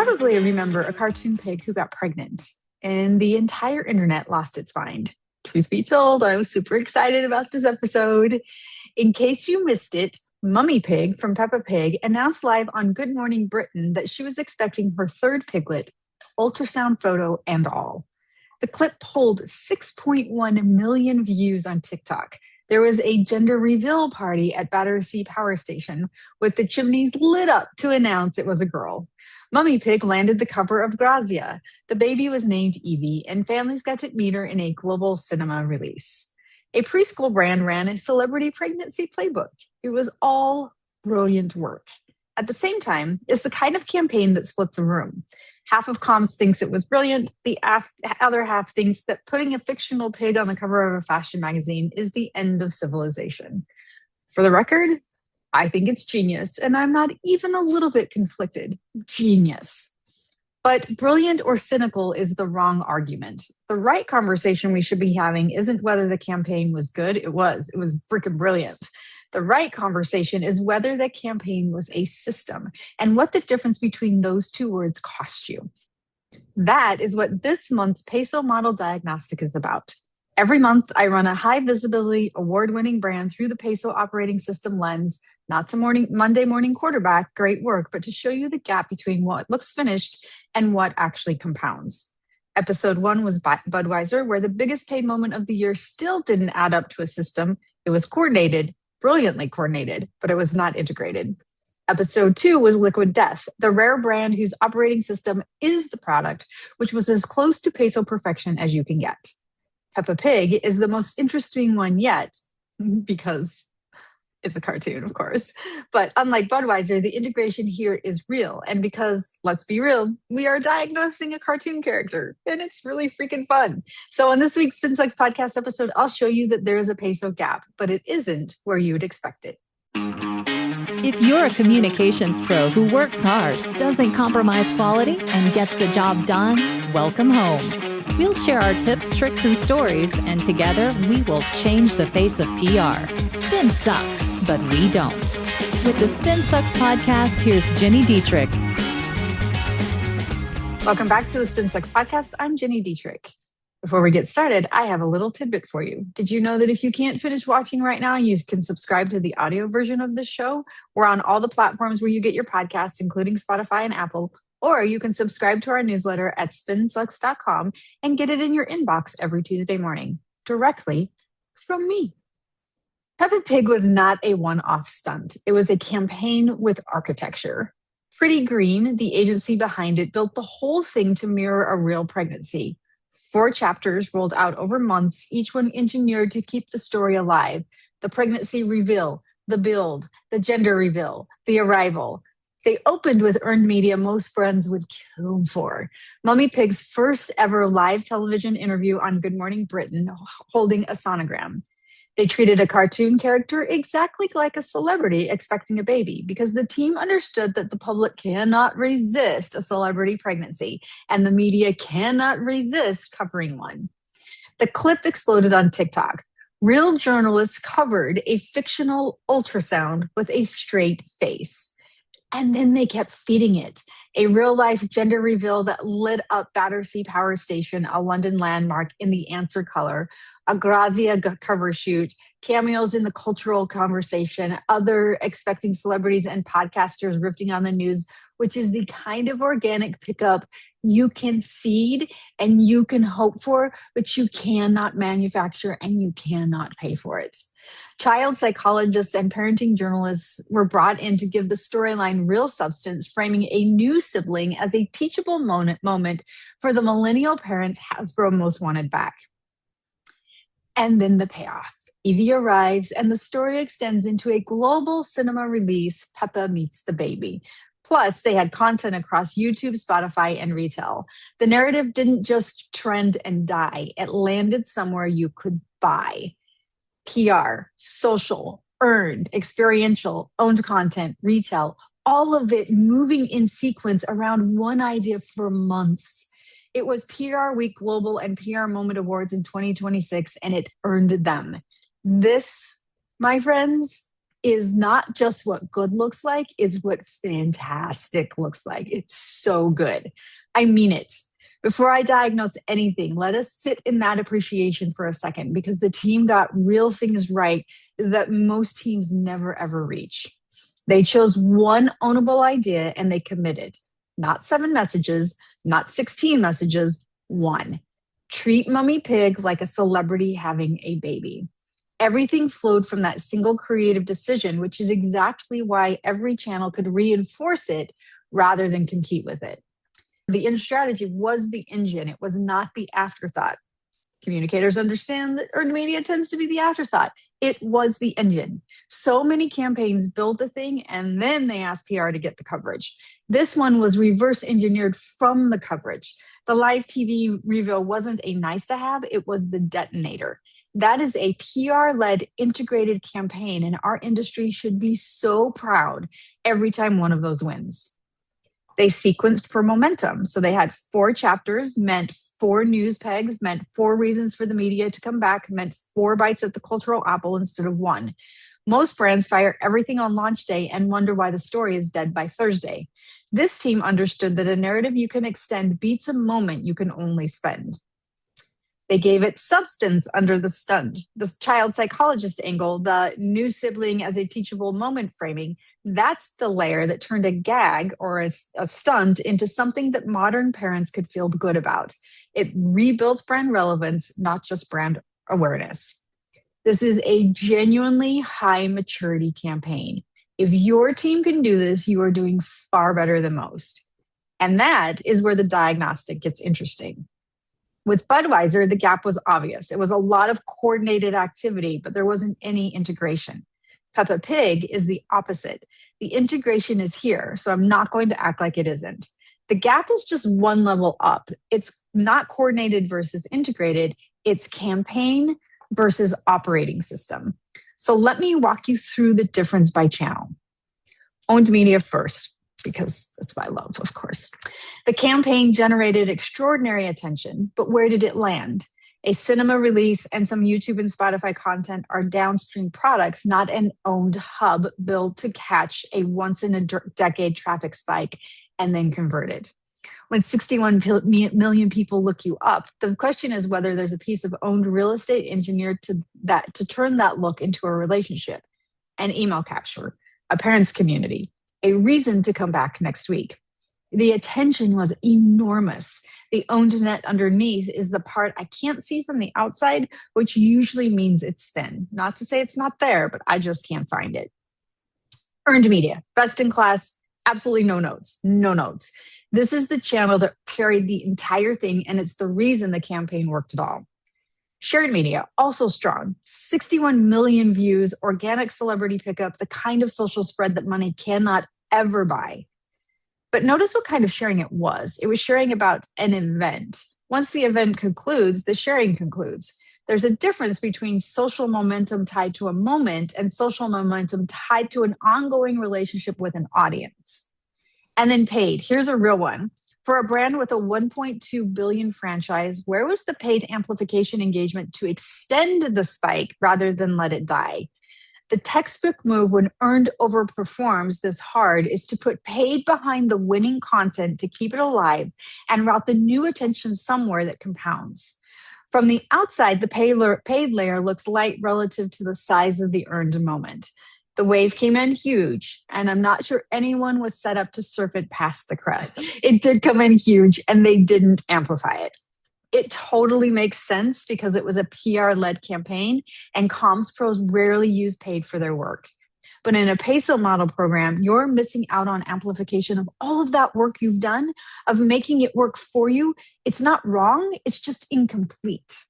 probably remember a cartoon pig who got pregnant, and the entire internet lost its mind. Truth be told, I was super excited about this episode. In case you missed it, Mummy Pig from Peppa Pig announced live on Good Morning Britain that she was expecting her third piglet, ultrasound photo and all. The clip pulled 6.1 million views on TikTok. There was a gender reveal party at Battersea Power Station with the chimneys lit up to announce it was a girl. Mummy Pig landed the cover of Grazia. The baby was named Evie, and families got to meet her in a global cinema release. A preschool brand ran a celebrity pregnancy playbook. It was all brilliant work. At the same time, it's the kind of campaign that splits a room. Half of comms thinks it was brilliant. The other half thinks that putting a fictional pig on the cover of a fashion magazine is the end of civilization. For the record, I think it's genius, and I'm not even a little bit conflicted. Genius. But brilliant or cynical is the wrong argument. The right conversation we should be having isn't whether the campaign was good. It was freaking brilliant. The right conversation is whether the campaign was a system and what the difference between those two words cost you. That is what this month's PESO Model Diagnostic is about. Every month, I run a high-visibility, award-winning brand through the PESO operating system lens, not to Monday morning quarterback, great work, but to show you the gap between what looks finished and what actually compounds. Episode 1 was Budweiser, where the biggest paid moment of the year still didn't add up to a system. It was coordinated, brilliantly coordinated, but it was not integrated. Episode 2 was Liquid Death, the rare brand whose operating system is the product, which was as close to PESO perfection as you can get. Peppa Pig is the most interesting one yet, because it's a cartoon, of course. But unlike Budweiser, the integration here is real. And because, let's be real, we are diagnosing a cartoon character, and it's really freaking fun. So on this week's Spin Sucks podcast episode, I'll show you that there is a PESO gap, but it isn't where you would expect it. If you're a communications pro who works hard, doesn't compromise quality, and gets the job done, welcome home. We'll share our tips, tricks, and stories, and together we will change the face of PR. Spin sucks, but we don't. With the Spin Sucks podcast, here's Gini Dietrich. Welcome back to the Spin Sucks podcast. I'm Gini Dietrich. Before we get started, I have a little tidbit for you. Did you know that if you can't finish watching right now, you can subscribe to the audio version of this show? We're on all the platforms where you get your podcasts, including Spotify and Apple. Or you can subscribe to our newsletter at spinsucks.com and get it in your inbox every Tuesday morning, directly from me. Peppa Pig was not a one-off stunt. It was a campaign with architecture. Pretty Green, the agency behind it, built the whole thing to mirror a real pregnancy. 4 chapters rolled out over months, each one engineered to keep the story alive. The pregnancy reveal, the build, the gender reveal, the arrival. They opened with earned media most friends would kill for. Mummy Pig's first ever live television interview on Good Morning Britain, holding a sonogram. They treated a cartoon character exactly like a celebrity expecting a baby because the team understood that the public cannot resist a celebrity pregnancy and the media cannot resist covering one. The clip exploded on TikTok. Real journalists covered a fictional ultrasound with a straight face. And then they kept feeding it. A real-life gender reveal that lit up Battersea Power Station, a London landmark in the answer color, a Grazia cover shoot, cameos in the cultural conversation, other expecting celebrities and podcasters riffing on the news, which is the kind of organic pickup you can seed and you can hope for, but you cannot manufacture and you cannot pay for it. Child psychologists and parenting journalists were brought in to give the storyline real substance, framing a new sibling as a teachable moment for the millennial parents Hasbro most wanted back. And then the payoff. Evie arrives and the story extends into a global cinema release, Peppa Meets the Baby. Plus, they had content across YouTube, Spotify, and retail. The narrative didn't just trend and die. It landed somewhere you could buy. PR, social, earned, experiential, owned content, retail, all of it moving in sequence around one idea for months. It was PRWeek Global and PRmoment Awards in 2026, and it earned them. This, my friends, is not just what good looks like, it's what fantastic looks like. It's so good. I mean it. Before I diagnose anything, let us sit in that appreciation for a second because the team got real things right that most teams never ever reach. They chose one ownable idea and they committed. Not 7 messages, not 16 messages, one. Treat Mummy Pig like a celebrity having a baby. Everything flowed from that single creative decision, which is exactly why every channel could reinforce it rather than compete with it. The end strategy was the engine. It was not the afterthought. Communicators understand that earned media tends to be the afterthought. It was the engine. So many campaigns build the thing and then they ask PR to get the coverage. This one was reverse engineered from the coverage. The live TV reveal wasn't a nice to have, it was the detonator. That is a PR-led integrated campaign, and our industry should be so proud every time one of those wins. They sequenced for momentum. So they had 4 chapters, meant 4 news pegs, meant 4 reasons for the media to come back, meant 4 bites at the cultural apple instead of 1. Most brands fire everything on launch day and wonder why the story is dead by Thursday. This team understood that a narrative you can extend beats a moment you can only spend. They gave it substance under the stunt, the child psychologist angle, the new sibling as a teachable moment framing. That's the layer that turned a gag or a stunt into something that modern parents could feel good about. It rebuilt brand relevance, not just brand awareness. This is a genuinely high maturity campaign. If your team can do this, you are doing far better than most. And that is where the diagnostic gets interesting. With Budweiser, the gap was obvious. It was a lot of coordinated activity, but there wasn't any integration. Peppa Pig is the opposite. The integration is here, so I'm not going to act like it isn't. The gap is just one level up. It's not coordinated versus integrated. It's campaign versus operating system. So let me walk you through the difference by channel. Owned media first, because that's my love, of course. The campaign generated extraordinary attention, but where did it land? A cinema release and some YouTube and Spotify content are downstream products, not an owned hub built to catch a once-in-a-decade traffic spike and then converted. When 61 million people look you up, the question is whether there's a piece of owned real estate engineered to turn that look into a relationship, an email capture, a parents community, a reason to come back next week. The attention was enormous. The owned net underneath is the part I can't see from the outside, which usually means it's thin. Not to say it's not there, but I just can't find it. Earned media, best in class, absolutely no notes, no notes. This is the channel that carried the entire thing, and it's the reason the campaign worked at all. Shared media, also strong. 61 million views, organic celebrity pickup, the kind of social spread that money cannot ever buy. But notice what kind of sharing it was. It was sharing about an event. Once the event concludes, the sharing concludes. There's a difference between social momentum tied to a moment and social momentum tied to an ongoing relationship with an audience. And then paid. Here's a real one. For a brand with a 1.2 billion franchise, where was the paid amplification engagement to extend the spike rather than let it die? The textbook move when earned overperforms this hard is to put paid behind the winning content to keep it alive and route the new attention somewhere that compounds. From the outside, the paid layer looks light relative to the size of the earned moment. The wave came in huge, and I'm not sure anyone was set up to surf it past the crest. It did come in huge, and they didn't amplify it. It totally makes sense because it was a PR-led campaign, and comms pros rarely use paid for their work. But in a PESO model program, you're missing out on amplification of all of that work you've done, of making it work for you. It's not wrong, it's just incomplete.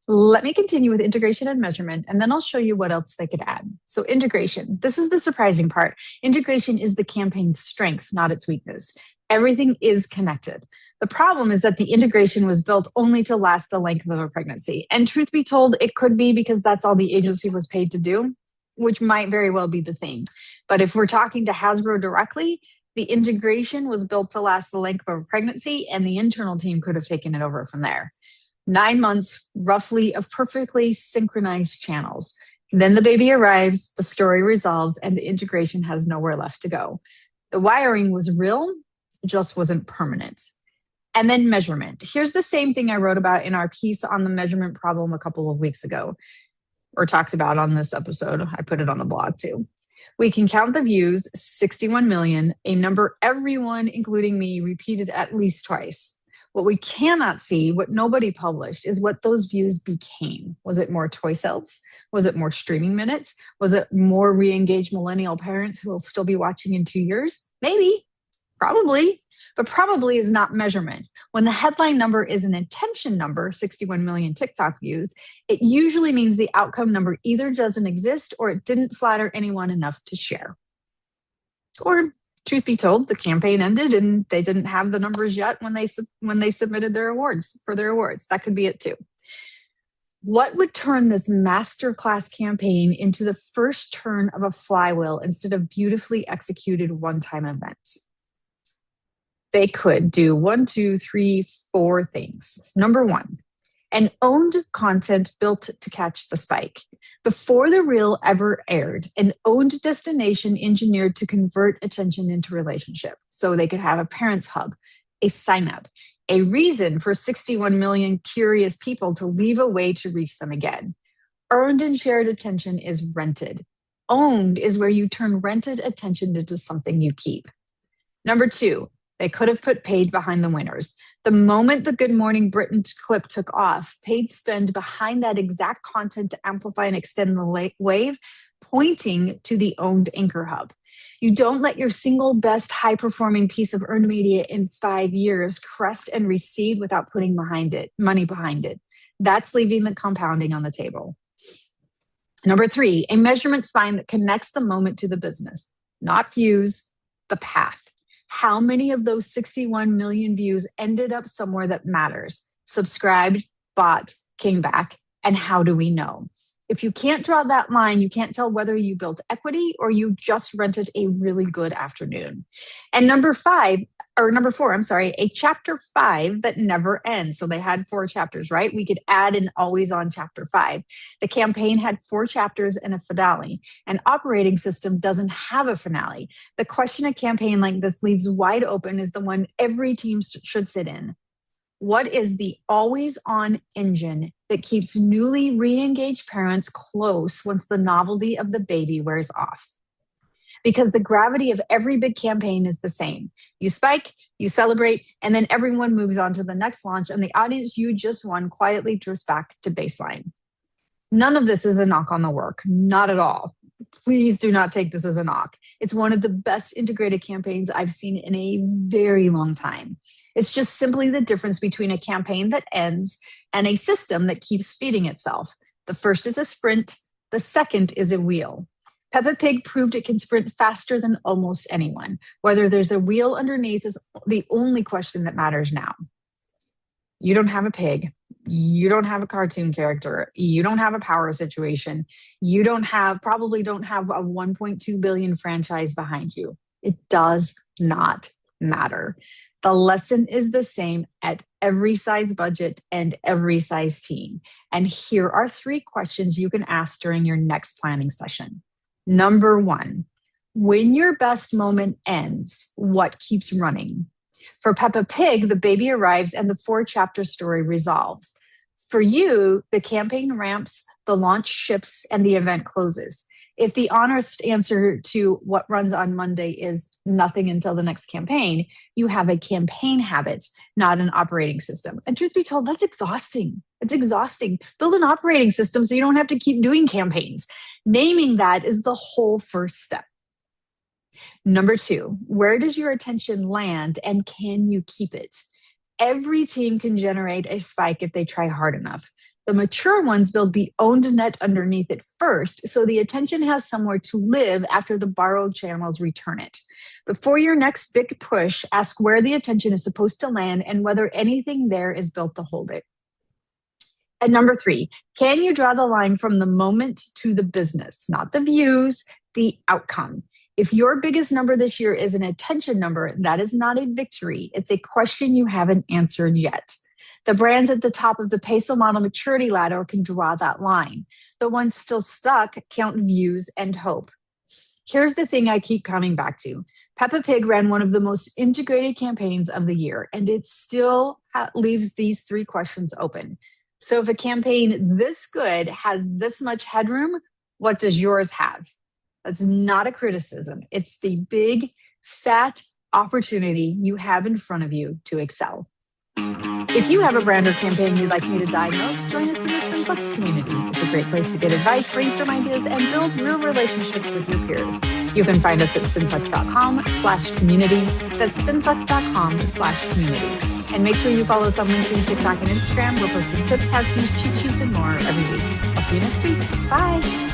Let me continue with integration and measurement, and then I'll show you what else they could add. So integration, this is the surprising part. Integration is the campaign's strength, not its weakness. Everything is connected. The problem is that the integration was built only to last the length of a pregnancy. And truth be told, it could be because that's all the agency was paid to do, which might very well be the thing. But if we're talking to Hasbro directly, the integration was built to last the length of a pregnancy, and the internal team could have taken it over from there. 9 months, roughly, of perfectly synchronized channels. Then the baby arrives, the story resolves, and the integration has nowhere left to go. The wiring was real, it just wasn't permanent. And then measurement. Here's the same thing I wrote about in our piece on the measurement problem a couple of weeks ago, or talked about on this episode. I put it on the blog too. We can count the views, 61 million, a number everyone, including me, repeated at least twice. What we cannot see, what nobody published, is what those views became. Was it more toy sales? Was it more streaming minutes? Was it more re-engaged millennial parents who will still be watching in 2 years? Maybe, probably, but probably is not measurement. When the headline number is an intention number, 61 million TikTok views, it usually means the outcome number either doesn't exist or it didn't flatter anyone enough to share. Or, truth be told, the campaign ended and they didn't have the numbers yet when they submitted their awards. That could be it too. What would turn this masterclass campaign into the first turn of a flywheel instead of beautifully executed one-time events? They could do 1, 2, 3, 4 things. Number one, an owned content built to catch the spike. Before the reel ever aired, an owned destination engineered to convert attention into relationship. So they could have a parents hub, a sign up, a reason for 61 million curious people to leave a way to reach them again. Earned and shared attention is rented. Owned is where you turn rented attention into something you keep. Number two, they could have put paid behind the winners. The moment the Good Morning Britain clip took off, paid spend behind that exact content to amplify and extend the wave, pointing to the owned anchor hub. You don't let your single best high-performing piece of earned media in 5 years crest and recede without putting money behind it. That's leaving the compounding on the table. Number three, a measurement spine that connects the moment to the business, not views, the path. How many of those 61 million views ended up somewhere that matters? Subscribed, bought, came back, and how do we know? If you can't draw that line, you can't tell whether you built equity or you just rented a really good afternoon. And number four, a chapter 5 that never ends. So they had 4 chapters, right? We could add an always on chapter 5. The campaign had 4 chapters and a finale. An operating system doesn't have a finale. The question a campaign like this leaves wide open is the one every team should sit in. What is the always on engine that keeps newly re-engaged parents close once the novelty of the baby wears off? Because the gravity of every big campaign is the same. You spike, you celebrate, and then everyone moves on to the next launch, and the audience you just won quietly drifts back to baseline. None of this is a knock on the work, not at all. Please do not take this as a knock. It's one of the best integrated campaigns I've seen in a very long time. It's just simply the difference between a campaign that ends and a system that keeps feeding itself. The first is a sprint, the second is a wheel. Peppa Pig proved it can sprint faster than almost anyone. Whether there's a wheel underneath is the only question that matters now. You don't have a pig. You don't have a cartoon character. You don't have a power situation. You probably don't have a 1.2 billion franchise behind you. It does not matter. The lesson is the same at every size budget and every size team. And here are 3 questions you can ask during your next planning session. Number 1, when your best moment ends, what keeps running? For Peppa Pig, the baby arrives and the 4-chapter story resolves. For you, the campaign ramps, the launch ships, and the event closes. If the honest answer to what runs on Monday is nothing until the next campaign, you have a campaign habit, not an operating system. And truth be told, that's exhausting. It's exhausting. Build an operating system so you don't have to keep doing campaigns. Naming that is the whole first step. Number 2, where does your attention land and can you keep it? Every team can generate a spike if they try hard enough. The mature ones build the owned net underneath it first, so the attention has somewhere to live after the borrowed channels return it. Before your next big push, ask where the attention is supposed to land and whether anything there is built to hold it. And number 3, can you draw the line from the moment to the business, not the views, the outcome? If your biggest number this year is an attention number, that is not a victory. It's a question you haven't answered yet. The brands at the top of the PESO model maturity ladder can draw that line. The ones still stuck count views and hope. Here's the thing I keep coming back to. Peppa Pig ran one of the most integrated campaigns of the year, and it still leaves these 3 questions open. So if a campaign this good has this much headroom, what does yours have? That's not a criticism. It's the big, fat opportunity you have in front of you to excel. If you have a brand or campaign you'd like me to diagnose, join us in the SpinSucks community. It's a great place to get advice, brainstorm ideas, and build real relationships with your peers. You can find us at spinsucks.com/community. That's spinsucks.com/community. And make sure you follow us on LinkedIn, TikTok, and Instagram. We're posting tips, how-tos, cheat sheets, and more every week. I'll see you next week. Bye.